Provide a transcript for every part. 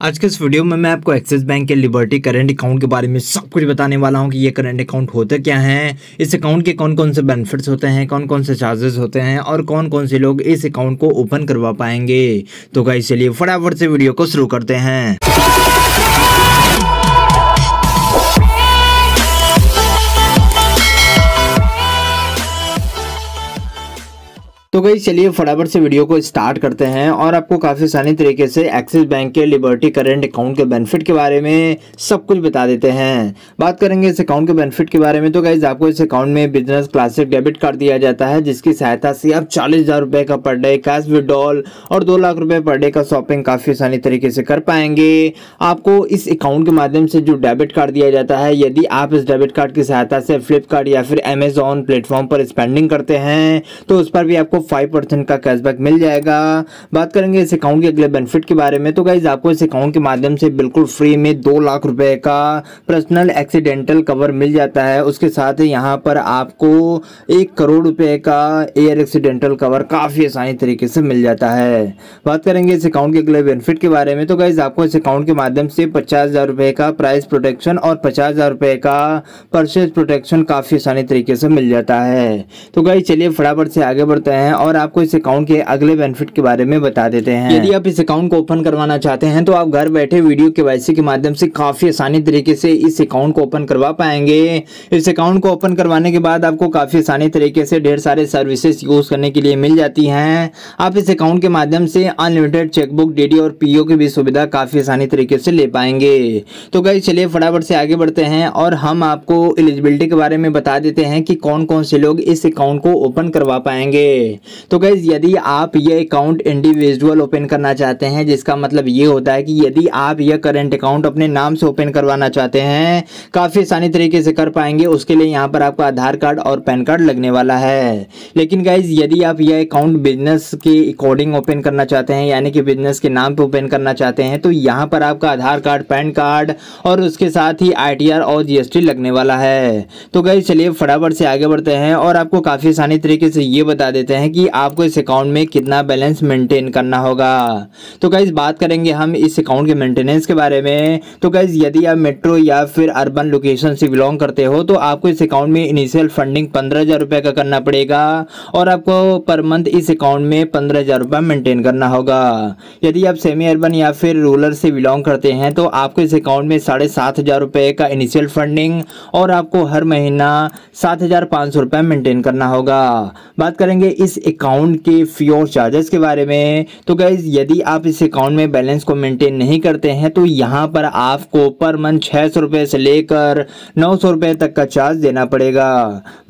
आज के इस वीडियो में मैं आपको एक्सिस बैंक के लिबर्टी करंट अकाउंट के बारे में सब कुछ बताने वाला हूं कि ये करंट अकाउंट होता क्या है, इस अकाउंट के कौन कौन से बेनिफिट्स होते हैं, कौन कौन से चार्जेस होते हैं और कौन कौन से लोग इस अकाउंट को ओपन करवा पाएंगे। तो गाइस चलिए फटाफट से वीडियो को शुरू करते हैं। तो गाइस चलिए फटाफट से वीडियो को स्टार्ट करते हैं और आपको काफ़ी आसानी तरीके से एक्सिस बैंक के लिबर्टी करंट अकाउंट के बेनिफिट के बारे में सब कुछ बता देते हैं। बात करेंगे इस अकाउंट के बेनिफिट के बारे में। तो गाइस आपको इस अकाउंट में बिजनेस क्लासिक डेबिट कार्ड दिया जाता है, जिसकी सहायता से आप 40,000 रुपये का पर डे कैश विड्रॉल और 2 लाख रुपये पर डे का शॉपिंग काफ़ी आसानी तरीके से कर पाएंगे। आपको इस अकाउंट के माध्यम से जो डेबिट कार्ड दिया जाता है, यदि आप इस डेबिट कार्ड की सहायता से फ्लिपकार्ट या फिर अमेजॉन प्लेटफॉर्म पर स्पेंडिंग करते हैं तो उस पर भी आपको 5% का कैशबैक मिल जाएगा। बात करेंगे इस अकाउंट के अगले बेनिफिट के बारे में। तो गाइज आपको इस अकाउंट के माध्यम से बिल्कुल फ्री में 2 लाख रुपए का पर्सनल एक्सीडेंटल कवर मिल जाता है। उसके साथ ही यहाँ पर आपको 1 करोड़ रुपए का एयर एक्सीडेंटल कवर काफी आसानी तरीके से मिल जाता है। बात करेंगे इस अकाउंट के अगले बेनिफिट के बारे में। तो गाइज आपको इस अकाउंट के माध्यम से 50,000 रुपए का प्राइस प्रोटेक्शन और 50,000 रुपए का परचेज प्रोटेक्शन काफी आसानी तरीके से मिल जाता है। तो गाइज चलिए फटाफट से आगे बढ़ते हैं और आपको इस अकाउंट के अगले बेनिफिट के बारे में बता देते हैं। यदि आप इस अकाउंट को ओपन करवाना चाहते हैं तो आप घर बैठे वीडियो केवाईसी के माध्यम से काफी आसानी तरीके से इस अकाउंट को ओपन करवा पाएंगे। इस अकाउंट को ओपन करवाने के बाद आपको काफी आसानी तरीके से ढेर सारे सर्विसेज यूज करने के लिए मिल जाती हैं। आप इस अकाउंट के माध्यम से अनलिमिटेड चेकबुक, डीडी और पीओ की भी सुविधा काफी आसानी तरीके से ले पाएंगे। तो गाइस चलिए फटाफट से आगे बढ़ते हैं और हम आपको एलिजिबिलिटी के बारे में बता देते हैं कि कौन कौन से लोग इस अकाउंट को ओपन करवा पाएंगे। तो गाइस यदि आप ये अकाउंट इंडिविजुअल ओपन करना चाहते हैं, जिसका मतलब ये होता है कि यदि आप यह करंट अकाउंट अपने नाम से ओपन करवाना चाहते हैं, काफी आसानी तरीके से कर पाएंगे। उसके लिए यहाँ पर आपका आधार कार्ड और पैन कार्ड लगने वाला है। लेकिन गाइज यदि आप यह अकाउंट बिजनेस के अकॉर्डिंग ओपन करना चाहते हैं, यानी कि बिजनेस के नाम पे ओपन करना चाहते हैं, तो यहाँ पर आपका आधार कार्ड, पैन कार्ड और उसके साथ ही ITR और GST लगने वाला है। तो गाइज चलिए फटाफट से आगे बढ़ते हैं और आपको काफी आसानी तरीके से ये बता देते हैं कि आपको इस अकाउंट में कितना बैलेंस मेंटेन करना होगा। तो गाइज बात करेंगे हम इस अकाउंट के मेंटेनेंस के बारे में। तो गाइज यदि आप मेट्रो या फिर अर्बन लोकेशन से बिलोंग करते हो तो आपको इस अकाउंट में इनिशियल फंडिंग 15,000 रुपये का करना पड़ेगा और आपको पर मंथ इस अकाउंट में 15,000 रुपये मेंटेन करना होगा। यदि आप सेमी अर्बन या फिर रूरल से बिलोंग करते हैं तो आपको इस अकाउंट में 7,500 रुपये का इनिशियल फंडिंग और आपको हर महीना 7,500 रुपये मेंटेन करना होगा। बात करेंगे इस अकाउंट के फी और चार्जेस के बारे में। तो गाइज यदि आप इस अकाउंट में बैलेंस को मेंटेन नहीं करते हैं तो यहाँ पर आपको पर मंथ 600 रुपये से लेकर 900 रुपये तक का चार्ज देना पड़ेगा।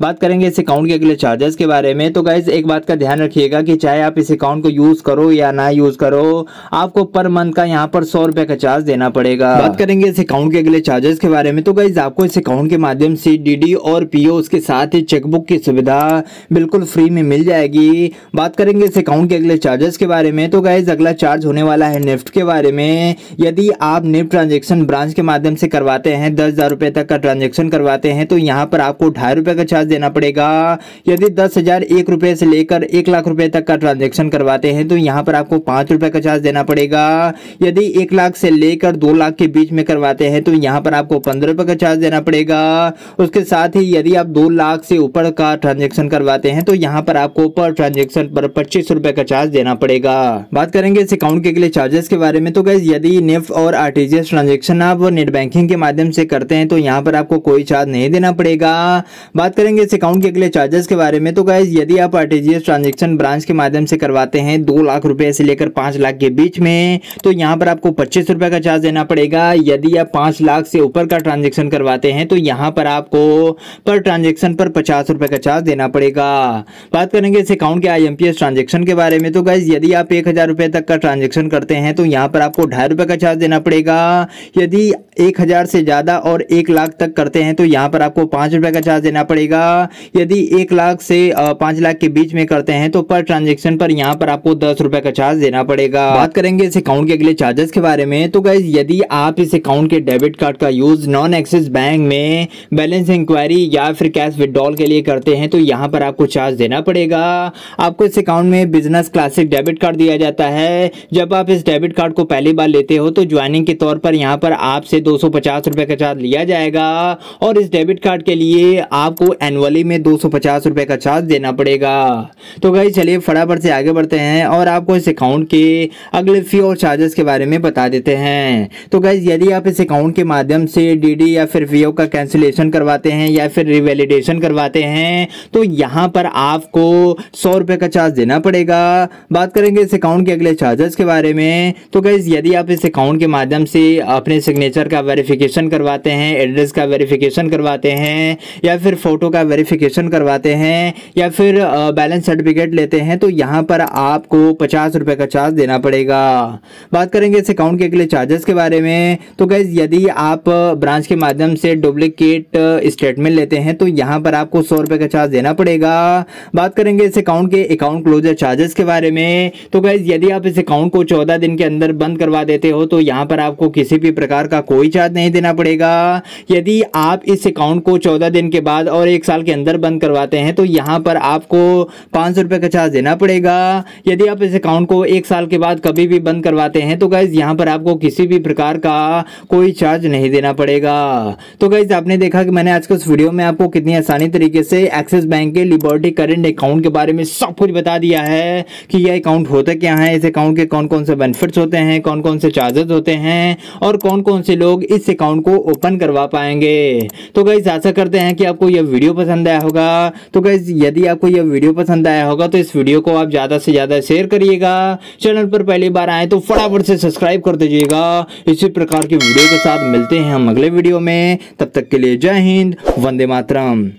बात करेंगे इस अकाउंट के अगले चार्जेस के बारे में। तो गाइज एक बात का ध्यान रखिएगा कि चाहे आप इस अकाउंट को यूज करो या ना यूज करो, आपको पर मंथ का यहाँ पर 100 रुपये का चार्ज देना पड़ेगा। बात करेंगे इस अकाउंट के अगले चार्जेस के बारे में। तो गाइज आपको इस अकाउंट के माध्यम से DD और PO उसके साथ ही चेकबुक की सुविधा बिल्कुल फ्री में मिल जाएगी। बात करेंगे इस अकाउंट के अगले चार्जेस के बारे में। तो गाइज अगला चार्ज होने वाला है निफ्ट के बारे में। यदि आप निफ्ट ट्रांजैक्शन ब्रांच के माध्यम से करवाते हैं, 10,000 रुपये तक का ट्रांजैक्शन करवाते हैं, तो यहाँ पर आपको 2.5 रुपये का चार्ज देना पड़ेगा। यदि 10,001 रुपये से लेकर 1 लाख रुपये तक का ट्रांजैक्शन करवाते हैं तो यहाँ पर आपको 5 रुपये का चार्ज देना पड़ेगा। यदि 1 लाख से लेकर 2 लाख के बीच में करवाते हैं तो यहाँ पर आपको 15 रुपये का चार्ज देना पड़ेगा। उसके साथ ही यदि आप 2 लाख से ऊपर का ट्रांजैक्शन करवाते हैं तो यहाँ पर आपको पर ट्रांजैक्शन पर 25 रुपये का चार्ज देना पड़ेगा। बात करेंगे इस अकाउंट के अगले चार्जेस के बारे में। तो गाइस यदि निफ्ट और RTGS ट्रांजैक्शन आप नेट बैंकिंग के माध्यम से करते हैं तो यहाँ पर आपको कोई चार्ज नहीं देना पड़ेगा। बात करेंगे इस अकाउंट के अगले चार्जेस के बारे में। तो गाइस यदि आप RTGS ट्रांजैक्शन ब्रांच के माध्यम से करवाते हैं 2 लाख रुपए से लेकर 5 लाख के बीच में, तो यहाँ पर आपको 25 रुपये का चार्ज देना पड़ेगा। यदि आप 5 लाख से ऊपर का ट्रांजैक्शन करवाते हैं तो यहाँ पर आपको पर ट्रांजैक्शन पर 50 रुपये का चार्ज देना पड़ेगा। बात करेंगे इस अकाउंट के IMPS ट्रांजैक्शन के बारे में। तो गाइस यदि आप 1,000 रुपये तक का ट्रांजैक्शन करते हैं तो यहाँ पर आपको 2.5 रुपये का चार्ज देना पड़ेगा। यदि 1,000 से ज्यादा और 1 लाख तक करते हैं तो यहाँ पर आपको 5 रुपये का चार्ज देना पड़ेगा। यदि 1 लाख से 5 लाख के बीच में करते हैं तो पर ट्रांजैक्शन पर यहाँ पर आपको 10 रुपये का चार्ज देना पड़ेगा। बात करेंगे इस अकाउंट के अगले चार्जेस के बारे में। तो गाइस यदि आप इस अकाउंट के डेबिट कार्ड का यूज नॉन एक्सिस बैंक में बैलेंस इंक्वायरी या फिर कैश विड्रॉल के लिए करते हैं तो यहाँ पर आपको चार्ज देना पड़ेगा। आपको इस अकाउंट में बिजनेस क्लासिक डेबिट कार्ड दिया जाता है। जब आप इस डेबिट कार्ड को पहली बार लेते हो तो ज्वाइनिंग के तौर पर यहाँ पर आपसे 250 रुपए का चार्ज लिया जाएगा और इस डेबिट कार्ड के लिए आपको एनुअली में 250 रुपए का चार्ज देना पड़ेगा। तो गाइस चलिए फटाफट से आगे बढ़ते हैं और आपको इस अकाउंट के अगले फी और चार्जेस के बारे में बता देते हैं। तो गाइस यदि आप इस अकाउंट के माध्यम से डीडी या फिर वीओ का कैंसिलेशन करवाते हैं या फिर रिवैलिडेशन करवाते हैं तो यहाँ पर आपको 100 रुपए का चार्ज देना पड़ेगा। बात करेंगे इस अकाउंट के अगले चार्जेस के बारे में। तो गाइस यदि आप इस अकाउंट के माध्यम से अपने सिग्नेचर का वेरिफिकेशन करवाते हैं, एड्रेस का वेरिफिकेशन करवाते हैं या फिर फोटो का वेरिफिकेशन करवाते हैं या फिर बैलेंस सर्टिफिकेट लेते हैं तो यहाँ पर आपको 50 रुपए का चार्ज देना पड़ेगा। बात करेंगे इस अकाउंट के अगले चार्जेस के बारे में। तो गाइस यदि आप ब्रांच के माध्यम से डुप्लीकेट स्टेटमेंट लेते हैं तो यहाँ पर आपको 100 रुपए का चार्ज देना पड़ेगा। बात करेंगे इस अकाउंट के अकाउंट क्लोजर चार्जेस के बारे में। तो गाइस यदि आप इस अकाउंट को 14 दिन के अंदर बंद करवा देते हो तो यहाँ पर आपको किसी भी प्रकार का कोई चार्ज नहीं देना पड़ेगा। यदि आप इस अकाउंट को 14 दिन के बाद और 1 साल के अंदर बंद करवाते हैं तो यहाँ पर आपको 500 रुपए का चार्ज देना पड़ेगा। यदि आप इस अकाउंट को 1 साल के बाद कभी भी बंद करवाते हैं तो गाइस यहाँ पर आपको किसी भी प्रकार का कोई चार्ज नहीं देना पड़ेगा। तो गाइस आपने देखा कि मैंने आज के इस वीडियो में आपको कितनी आसानी तरीके से एक्सिस बैंक के लिबर्टी करंट अकाउंट के बारे में सब कुछ बता दिया है कि यह अकाउंट होता क्या है, इस अकाउंट के कौन कौन से बेनिफिट्स होते हैं, कौन कौन से चार्जेस होते हैं और कौन कौन से लोग इस अकाउंट को ओपन करवा पाएंगे। तो गाइस आशा करते हैं कि आपको यह वीडियो पसंद आया होगा। तो गाइस यदि आपको यह वीडियो पसंद आया होगा तो इस वीडियो को आप ज्यादा से ज्यादा शेयर करिएगा। चैनल पर पहली बार आए तो फटाफट से सब्सक्राइब कर दीजिएगा। इसी प्रकार की वीडियो के साथ मिलते हैं हम अगले वीडियो में। तब तक के लिए जय हिंद, वंदे मातरम।